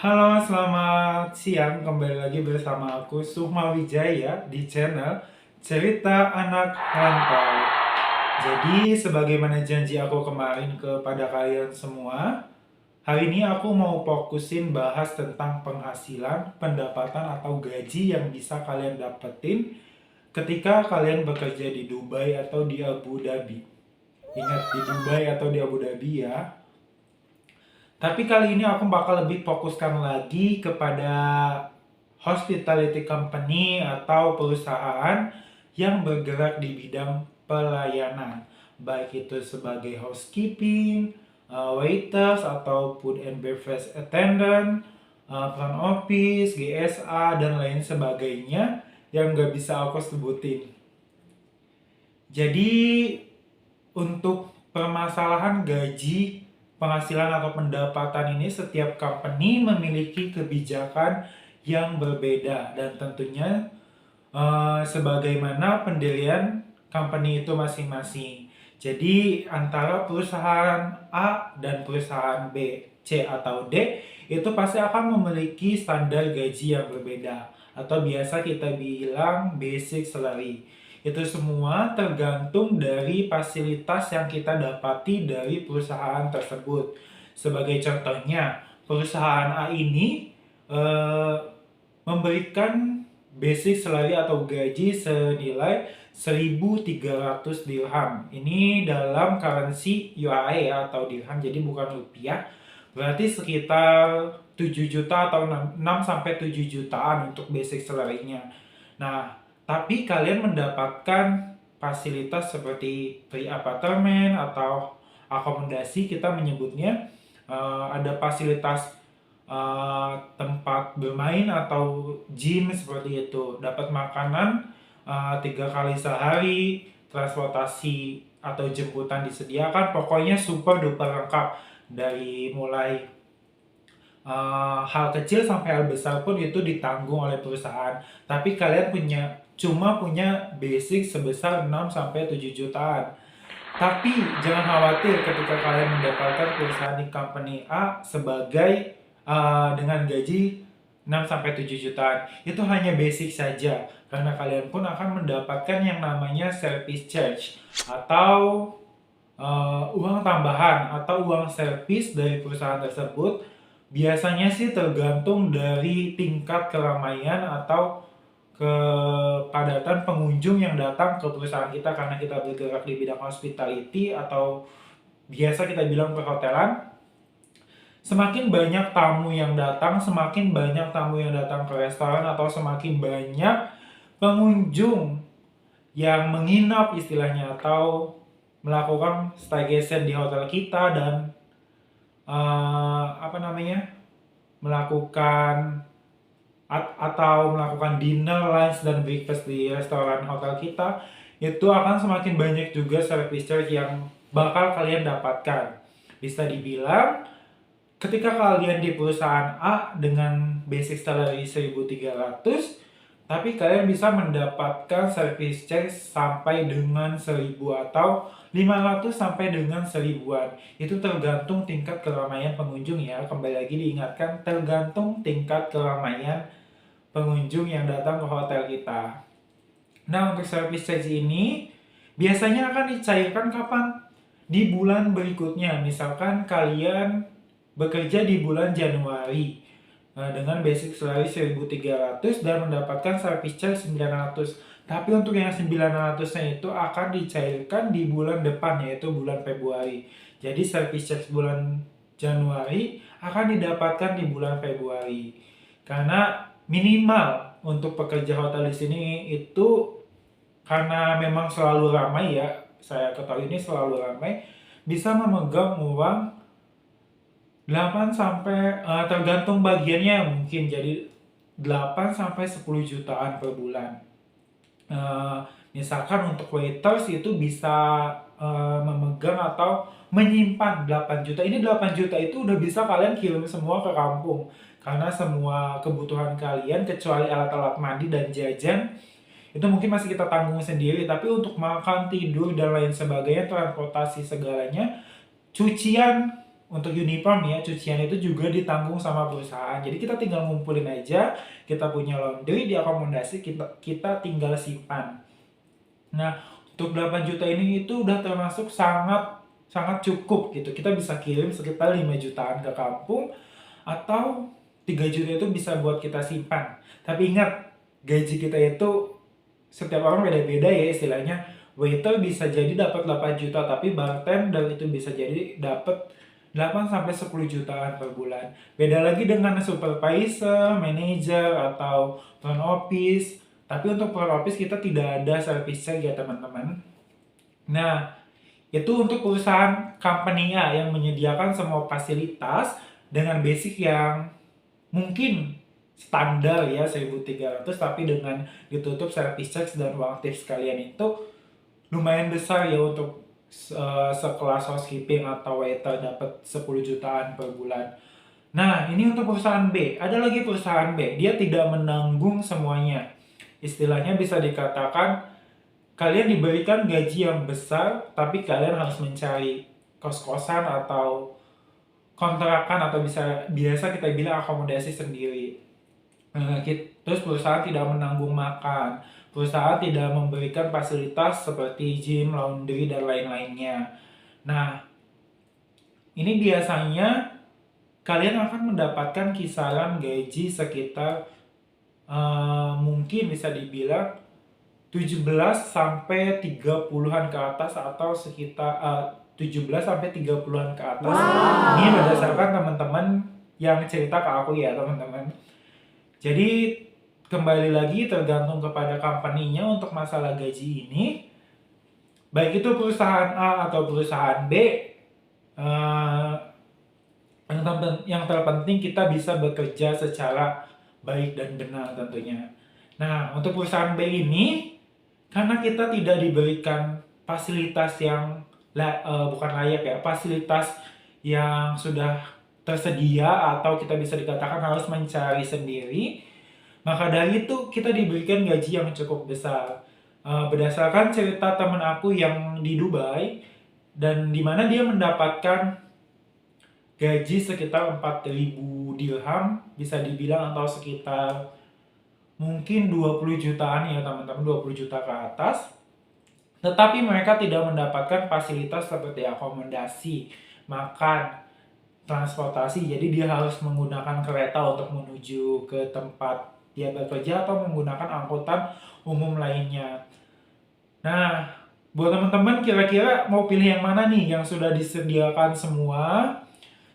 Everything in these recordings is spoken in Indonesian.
Halo, selamat siang. Kembali lagi bersama aku Sukma Wijaya di channel Cerita Anak Rantau. Jadi, sebagaimana janji aku kemarin kepada kalian semua, hari ini aku mau fokusin bahas tentang penghasilan, pendapatan atau gaji yang bisa kalian dapetin ketika kalian bekerja di Dubai atau di Abu Dhabi. Ingat, di Dubai atau di Abu Dhabi ya. Tapi kali ini aku bakal lebih fokuskan lagi kepada hospitality company atau perusahaan yang bergerak di bidang pelayanan. Baik itu sebagai housekeeping, waiters atau food and beverage attendant, front office, GSA, dan lain sebagainya yang gak bisa aku sebutin. Jadi untuk permasalahan gaji, penghasilan atau pendapatan ini setiap company memiliki kebijakan yang berbeda dan tentunya sebagaimana pendirian company itu masing-masing. Jadi antara perusahaan A dan perusahaan B, C atau D itu pasti akan memiliki standar gaji yang berbeda atau biasa kita bilang basic salary. Itu semua tergantung dari fasilitas yang kita dapati dari perusahaan tersebut. Sebagai contohnya, perusahaan A ini eh, memberikan basic salary atau gaji senilai 1.300 dirham. Ini dalam currency UAE ya, atau dirham, jadi bukan rupiah. Berarti sekitar 7 juta atau 6 sampai 7 jutaan untuk basic salary-nya. Nah, tapi kalian mendapatkan fasilitas seperti free apartemen atau akomodasi, kita menyebutnya ada fasilitas tempat bermain atau gym seperti itu, dapat makanan 3 kali sehari, transportasi atau jemputan disediakan, pokoknya super duper lengkap dari mulai hal kecil sampai hal besar pun itu ditanggung oleh perusahaan. Tapi kalian cuma punya basic sebesar 6 sampai 7 jutaan. Tapi jangan khawatir ketika kalian mendapatkan perusahaan di company A sebagai dengan gaji 6 sampai 7 jutaan. Itu hanya basic saja karena kalian pun akan mendapatkan yang namanya service charge atau uang tambahan atau uang servis dari perusahaan tersebut. Biasanya sih tergantung dari tingkat keramaian atau kepadatan pengunjung yang datang ke perusahaan kita karena kita bergerak di bidang hospitality atau biasa kita bilang perhotelan. Semakin banyak tamu yang datang, semakin banyak tamu yang datang ke restoran atau semakin banyak pengunjung yang menginap istilahnya atau melakukan staycation di hotel kita dan melakukan atau melakukan dinner, lunch, dan breakfast di restoran hotel kita, itu akan semakin banyak juga service charge yang bakal kalian dapatkan. Bisa dibilang ketika kalian di perusahaan A dengan basic salary 1.300, tapi kalian bisa mendapatkan service charge sampai dengan 1.000 atau 500 sampai dengan 1.000-an. Itu tergantung tingkat keramaian pengunjung ya. Kembali lagi diingatkan, tergantung tingkat keramaian pengunjung yang datang ke hotel kita. Nah, untuk service charge ini biasanya akan dicairkan kapan? Di bulan berikutnya. Misalkan kalian bekerja di bulan Januari dengan basic salary 1.300 dan mendapatkan service charge 900. Tapi untuk yang 900-nya itu akan dicairkan di bulan depan, yaitu bulan Februari. Jadi service charge bulan Januari akan didapatkan di bulan Februari. Karena minimal untuk pekerja hotel di sini itu karena memang selalu ramai ya, saya ketahui ini selalu ramai, bisa memegang uang 8 sampai tergantung bagiannya mungkin jadi 8 sampai 10 jutaan per bulan. Misalkan untuk waiters itu bisa memegang atau menyimpan 8 juta. Ini 8 juta itu udah bisa kalian kirim semua ke kampung. Karena semua kebutuhan kalian kecuali alat-alat mandi dan jajan itu mungkin masih kita tanggung sendiri. Tapi untuk makan, tidur, dan lain sebagainya, transportasi segalanya, cucian untuk uniform ya, cucian itu juga ditanggung sama perusahaan. Jadi kita tinggal ngumpulin aja, kita punya laundry di akomodasi, kita tinggal simpan. Nah, untuk 8 juta ini itu udah termasuk sangat sangat cukup gitu. Kita bisa kirim sekitar 5 jutaan ke kampung atau 3 juta itu bisa buat kita simpan. Tapi ingat, gaji kita itu setiap orang beda-beda ya istilahnya. Waiter bisa jadi dapat 8 juta, tapi bartender itu bisa jadi dapat 8 sampai 10 jutaan per bulan. Beda lagi dengan supervisor, manager, atau front office. Tapi untuk front office kita tidak ada service charge ya teman-teman. Nah, itu untuk perusahaan company A yang menyediakan semua fasilitas dengan basic yang mungkin standar ya 1.300, tapi dengan ditutup service charge dan uang tips sekalian itu lumayan besar ya untuk sekelas housekeeping atau waiter dapat 10 jutaan per bulan. Nah, ini untuk perusahaan B. Ada lagi perusahaan B, dia tidak menanggung semuanya. Istilahnya bisa dikatakan kalian diberikan gaji yang besar, tapi kalian harus mencari kos-kosan atau kontrakan atau biasa kita bilang akomodasi sendiri. Terus perusahaan tidak menanggung makan, perusahaan tidak memberikan fasilitas seperti gym, laundry, dan lain-lainnya. Nah, ini biasanya kalian akan mendapatkan kisaran gaji sekitar mungkin bisa dibilang 17 sampai 30-an ke atas atau sekitar 17 sampai 30-an ke atas. Wow. Ini berdasarkan teman-teman yang cerita ke aku ya, teman-teman. Jadi kembali lagi tergantung kepada company-nya untuk masalah gaji ini. Baik itu perusahaan A atau perusahaan B, yang terpenting kita bisa bekerja secara baik dan benar tentunya. Nah, untuk perusahaan B ini, karena kita tidak diberikan fasilitas yang bukan layak ya, fasilitas yang sudah tersedia atau kita bisa dikatakan harus mencari sendiri, maka dari itu kita diberikan gaji yang cukup besar. Berdasarkan cerita teman aku yang di Dubai, dan di mana dia mendapatkan gaji sekitar 4.000 dirham, bisa dibilang, atau sekitar mungkin 20 jutaan ya teman-teman, 20 juta ke atas. Tetapi mereka tidak mendapatkan fasilitas seperti akomodasi, makan, transportasi. Jadi dia harus menggunakan kereta untuk menuju ke tempat dia bekerja atau menggunakan angkutan umum lainnya. Nah, buat teman-teman kira-kira mau pilih yang mana nih? Yang sudah disediakan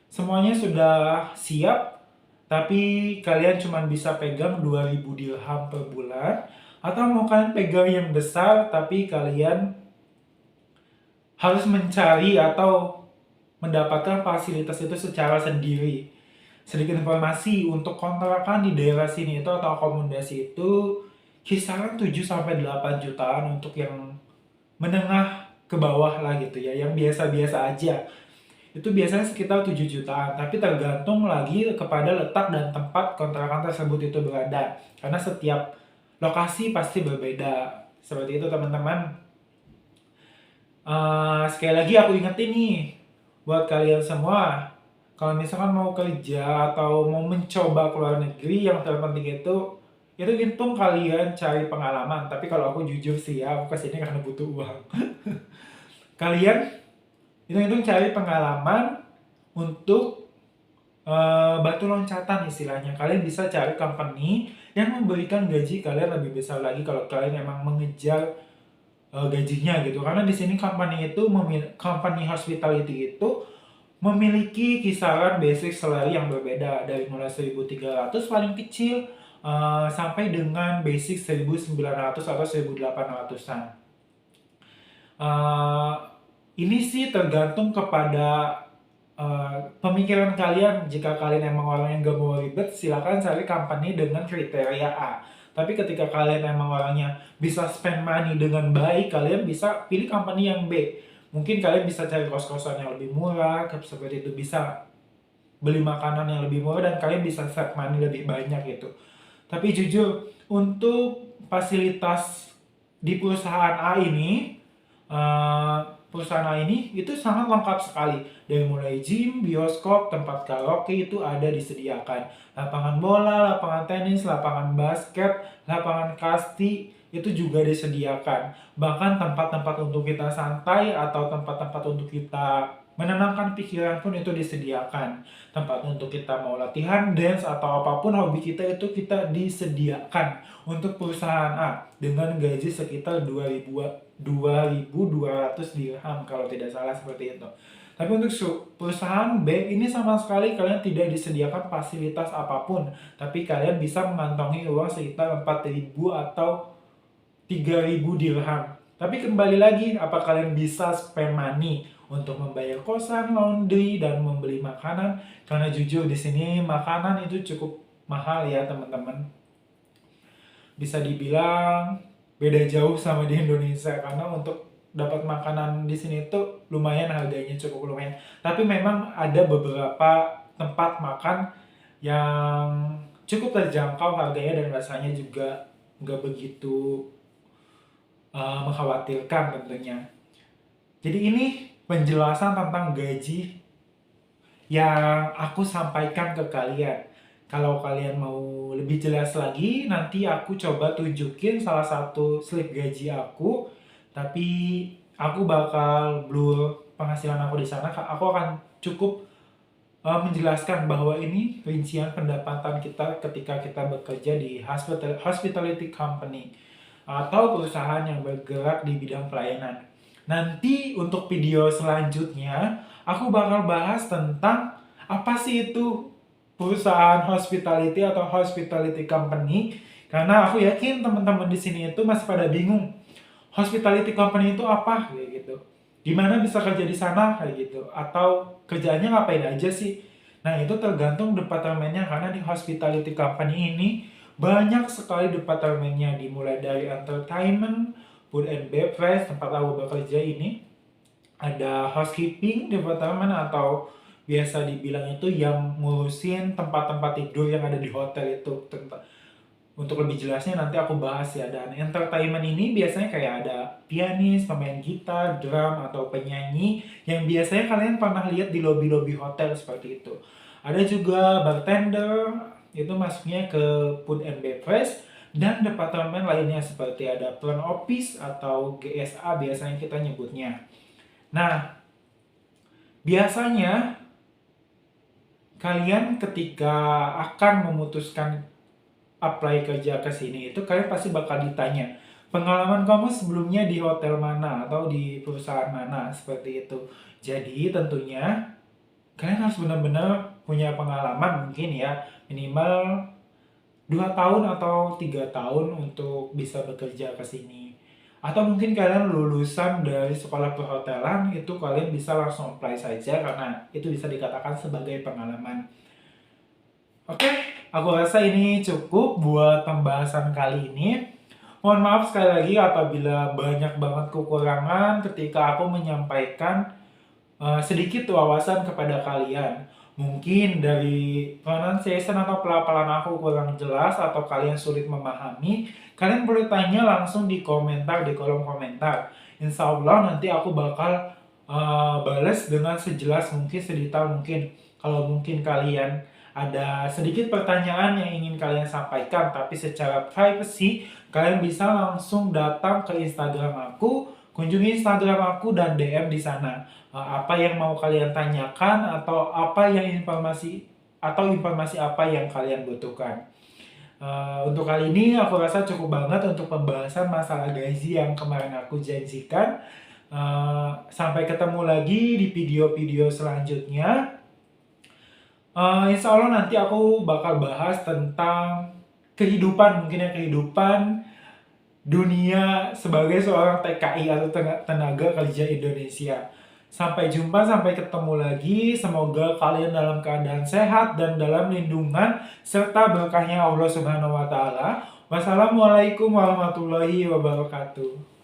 semuanya sudah siap, tapi kalian cuma bisa pegang 2.000 dirham per bulan, atau mau kalian pegang yang besar tapi kalian harus mencari atau mendapatkan fasilitas itu secara sendiri. Sedikit informasi, untuk kontrakan di daerah sini itu atau akomodasi itu kisaran 7-8 jutaan untuk yang menengah ke bawah lah gitu ya, yang biasa-biasa aja. Itu biasanya sekitar 7 jutaan, tapi tergantung lagi kepada letak dan tempat kontrakan tersebut itu berada. Karena setiap lokasi pasti berbeda. Seperti itu teman-teman. Sekali lagi aku ingetin nih, buat kalian semua, kalau misalkan mau kerja atau mau mencoba ke luar negeri, yang terpenting itu hitung kalian cari pengalaman. Tapi kalau aku jujur sih ya, aku kesini karena butuh uang. Kalian hitung cari pengalaman untuk batu loncatan istilahnya. Kalian bisa cari company yang memberikan gaji kalian lebih besar lagi kalau kalian memang mengejar gajinya gitu. Karena di sini company hospitality itu memiliki kisaran basic salary yang berbeda, dari mulai 1.300 paling kecil sampai dengan basic 1.900 atau 1.800-an. Ini sih tergantung kepada pemikiran kalian. Jika kalian emang orang yang gak mau ribet, silakan cari company dengan kriteria A. Tapi ketika kalian emang orangnya bisa spend money dengan baik, kalian bisa pilih company yang B. Mungkin kalian bisa cari kos-kosan yang lebih murah, seperti itu, bisa beli makanan yang lebih murah, dan kalian bisa save money lebih banyak gitu. Tapi jujur, untuk fasilitas di perusahaan A ini, perusahaan A ini itu sangat lengkap sekali. Dari mulai gym, bioskop, tempat karaoke itu ada disediakan. Lapangan bola, lapangan tenis, lapangan basket, lapangan kasti itu juga disediakan. Bahkan tempat-tempat untuk kita santai atau tempat-tempat untuk kita menenangkan pikiran pun itu disediakan. Tempat untuk kita mau latihan dance atau apapun hobi kita itu kita disediakan untuk perusahaan A dengan gaji sekitar 2.200 dirham kalau tidak salah seperti itu. Tapi untuk perusahaan B ini sama sekali kalian tidak disediakan fasilitas apapun, tapi kalian bisa mengantongi uang sekitar 4.000 atau 3.000 dirham. Tapi kembali lagi, apa kalian bisa spend money untuk membayar kosan, laundry, dan membeli makanan? Karena jujur di sini makanan itu cukup mahal ya teman-teman. Bisa dibilang beda jauh sama di Indonesia karena untuk dapat makanan di sini tuh lumayan harganya cukup lumayan. Tapi memang ada beberapa tempat makan yang cukup terjangkau harganya dan rasanya juga nggak begitu mengkhawatirkan tentunya. Jadi ini penjelasan tentang gaji yang aku sampaikan ke kalian. Kalau kalian mau lebih jelas lagi, nanti aku coba tunjukin salah satu slip gaji aku. Tapi aku bakal blur penghasilan aku di sana. Aku akan cukup menjelaskan bahwa ini rincian pendapatan kita ketika kita bekerja di hospitality company atau perusahaan yang bergerak di bidang pelayanan. Nanti untuk video selanjutnya, aku bakal bahas tentang apa sih itu perusahaan hospitality atau hospitality company. Karena aku yakin teman-teman di sini itu masih pada bingung. Hospitality company itu apa? Kayak gitu. Gimana bisa kerja di sana? Kayak gitu. Atau kerjaannya ngapain aja sih? Nah, itu tergantung departemennya karena di hospitality company ini banyak sekali departemennya, dimulai dari entertainment, food and beverage, tempat aku bekerja ini. Ada housekeeping departemen atau biasa dibilang itu yang ngurusin tempat-tempat tidur yang ada di hotel itu. Untuk lebih jelasnya nanti aku bahas ya. Dan entertainment ini biasanya kayak ada pianis, pemain gitar, drum, atau penyanyi yang biasanya kalian pernah lihat di lobi-lobi hotel seperti itu. Ada juga bartender, itu masuknya ke food and beverage, dan departemen lainnya seperti ada front office atau GSA biasanya kita nyebutnya. Nah, biasanya kalian ketika akan memutuskan apply kerja ke sini itu kalian pasti bakal ditanya, pengalaman kamu sebelumnya di hotel mana atau di perusahaan mana seperti itu. Jadi tentunya kalian harus benar-benar punya pengalaman mungkin ya, minimal 2 tahun atau 3 tahun untuk bisa bekerja ke sini. Atau mungkin kalian lulusan dari sekolah perhotelan, itu kalian bisa langsung apply saja karena itu bisa dikatakan sebagai pengalaman. Oke, aku rasa ini cukup buat pembahasan kali ini. Mohon maaf sekali lagi apabila banyak banget kekurangan ketika aku menyampaikan sedikit wawasan kepada kalian. Mungkin dari pronunciation atau pelafalan aku kurang jelas atau kalian sulit memahami, kalian boleh tanya langsung di komentar, di kolom komentar. Insya Allah nanti aku bakal balas dengan sejelas mungkin, sedetail mungkin. Kalau mungkin kalian ada sedikit pertanyaan yang ingin kalian sampaikan, tapi secara privacy, kalian bisa langsung datang ke Instagram aku, kunjungi Instagram aku dan DM di sana. Apa yang mau kalian tanyakan atau apa yang informasi apa yang kalian butuhkan. Untuk kali ini aku rasa cukup banget untuk pembahasan masalah gaji yang kemarin aku janjikan. Sampai ketemu lagi di video-video selanjutnya. Insya Allah nanti aku bakal bahas tentang kehidupan, mungkin ya kehidupan dunia sebagai seorang TKI atau tenaga kerja Indonesia. Sampai jumpa, sampai ketemu lagi. Semoga kalian dalam keadaan sehat dan dalam lindungan serta berkahnya Allah Subhanahu wa taala. Wassalamualaikum warahmatullahi wabarakatuh.